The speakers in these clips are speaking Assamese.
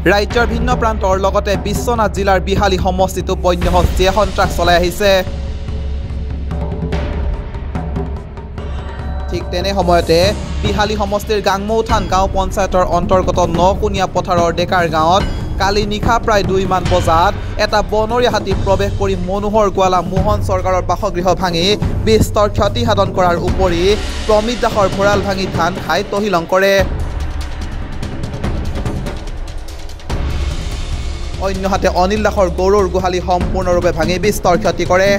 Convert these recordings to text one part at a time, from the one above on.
ৰাজ্যৰ ভিন্ন প্ৰান্তৰ লগতে বিশ্বনাথ জিলাৰ বিহালী সমষ্টিতো বন্য হস্তীয়ে সন্ত্ৰাস চলাই আহিছে। ঠিক তেনে সময়তে বিহালী সমষ্টিৰ গাংমৌথান গাঁও পঞ্চায়তৰ অন্তৰ্গত নকুনীয়া পথাৰৰ ডেকাৰ গাঁৱত কালি নিশা প্ৰায় 2 মান বজাত এটা বনৰীয়া হাতী প্ৰৱেশ কৰি মনোহৰ গোৱালা মোহন চৰকাৰৰ বাসগৃহ ভাঙি বিস্তৰ ক্ষতি সাধন কৰাৰ উপৰি প্ৰমিত দাসৰ ভঁৰাল ভাঙি ধান খাই তহিলং কৰে। অন্যহাতে অনিল দাসৰ গৰুৰ গোহালি সম্পূৰ্ণৰূপে ভাঙি বিস্তৰ ক্ষতি কৰে।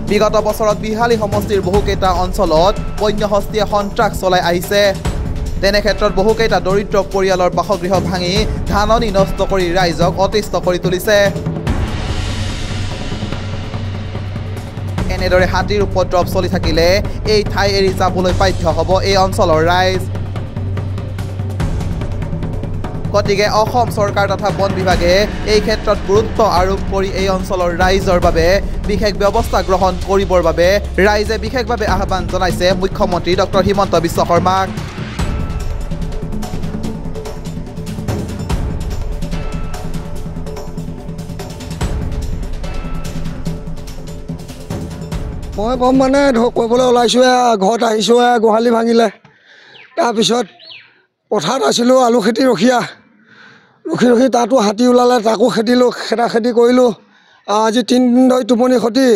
বিগত বছৰত বিহালী সমষ্টিৰ বহুকেইটা অঞ্চলত বন্য হস্তীয়ে সন্ত্ৰাস চলাই আহিছে। তেনে ক্ষেত্ৰত বহুকেইটা দৰিদ্ৰ পৰিয়ালৰ বাসগৃহ ভাঙি ধাননি নষ্ট কৰি ৰাইজক অতিষ্ঠ কৰি তুলিছে। এনেদৰে হাতীৰ উপদ্ৰৱ চলি থাকিলে এই ঠাই এৰি যাবলৈ বাধ্য হ'ব এই অঞ্চলৰ ৰাইজ। গতিকে অসম চৰকাৰ তথা বন বিভাগে এই ক্ষেত্ৰত গুৰুত্ব আৰোপ কৰি এই অঞ্চলৰ ৰাইজৰ বাবে বিশেষ ব্যৱস্থা গ্ৰহণ কৰিবৰ বাবে ৰাইজে বিশেষভাৱে আহ্বান জনাইছে মুখ্যমন্ত্ৰী ডক্টৰ হিমন্ত বিশ্ব শৰ্মাক। মই কম মানে কৰিবলৈ ওলাইছোঁ, ঘৰত আহিছোঁ, গোহালি ভাঙিলে। তাৰপিছত পথাৰত আছিলোঁ, আলু খেতি ৰখি তাতো হাতী ওলালে, তাকো খেদিলোঁ, খেতি কৰিলোঁ। আজি 3 দিন ধৰি টোপনি ক্ষতি।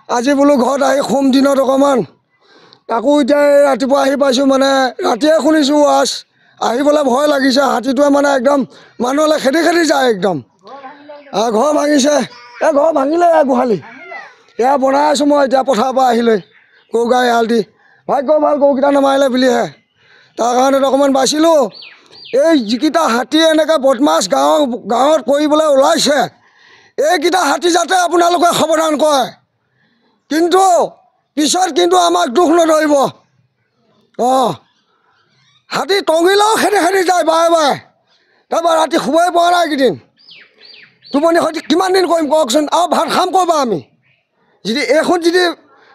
আজি বোলো ঘৰত আহি শুম দিনত অকণমান, তাকো এতিয়া ৰাতিপুৱা আহি পাইছোঁ, মানে ৰাতিয়ে শুনিছোঁ আৱাজ। আহিবলৈ ভয় লাগিছে, হাতীটোৱে মানে একদম মানুহলৈ খেদি যায় একদম। ঘৰ ভাঙিছে, ঘৰ ভাঙিলে গোহালি। এয়া বনাই আছোঁ মই এতিয়া পথাৰৰ পৰা আহি লৈ গৰু গাই এৰাল দি। ভাগ্য ভাল গৰুকেইটা নামাৰিলে বুলিহে, তাৰ কাৰণে অকণমান বাচিলোঁ। এই যিকেইটা হাতী এনেকৈ বদমাছ গাঁৱত কৰিবলৈ ওলাইছে, এইকেইটা হাতী যাতে আপোনালোকে সাৱধান কৰে, কিন্তু পিছত কিন্তু আমাক দুখ নধৰিব। হাতী টঙিলেও খেদি যায় বাৰে বাৰে। তাৰপৰা ৰাতি শুবই পৰা নাই এইকেইদিন, টোপনি ক্ষতি কিমান দিন কৰিম কওকচোন। আৰু ভাত খাম ক'ৰপৰা আমি, যদি এইখন যদি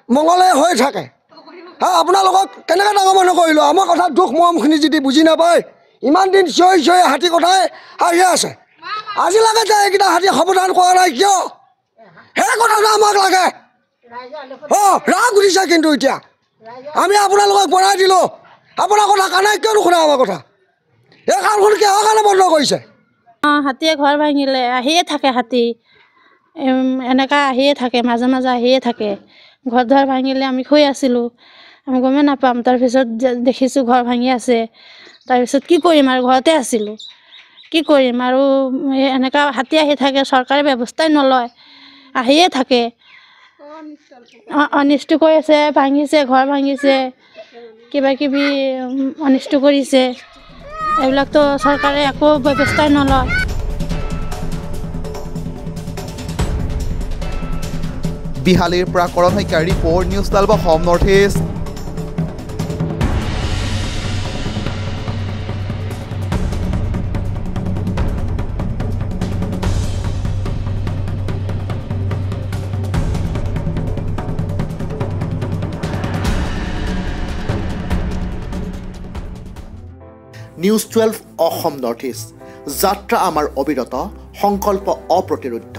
মংগলে হৈ থাকে। আপোনালোকক কেনেকৈ ডাঙৰ মানুহ কৰিলোঁ, আমাৰ কথা দুখ মৰমখিনি যদি বুজি নাপায়, ইমান দিন চিঞৰি হাতী কথাই আহিয়ে আছে। আজিলৈকে যে এইকেইটা হাতী সাৱধান কৰা নাই কিয়, সেই কথাটো আমাক লাগে। ৰাগ উঠিছে কিন্তু এতিয়া আমি আপোনালোকক বনাই দিলোঁ, আপোনাৰ কথা কাণে কিয় নুশুনে আমাৰ কথা। এই কামখন কিহৰ কাৰণে বন্ধ কৰিছে? হাতীয়ে ঘৰ ভাঙিলে, আহিয়ে থাকে হাতী, এনেকুৱা আহিয়ে থাকে, মাজে মাজে আহিয়ে থাকে। ঘৰ দুৱাৰ ভাঙিলে আমি শুই আছিলোঁ, আমি গমেই নাপাম। তাৰপিছত দেখিছোঁ ঘৰ ভাঙি আছে, তাৰপিছত কি কৰিম আৰু ঘৰতে আছিলোঁ, কি কৰিম আৰু। এনেকুৱা হাতী আহি থাকে, চৰকাৰে ব্যৱস্থাই নলয়, আহিয়ে থাকে, অনিষ্ট কৰি আছে, ভাঙিছে, ঘৰ ভাঙিছে, কিবা কিবি অনিষ্ট কৰিছে। এইবিলাকতো চৰকাৰে একো ব্যৱস্থাই নলয়। বিহালীৰ পৰা কৰণ শইকীয়াৰ report, news 12 Assam north east. News 12 Assam north east, যাত্ৰা আমাৰ অবিৰত, সংকল্প অপ্ৰতিৰোধ্য।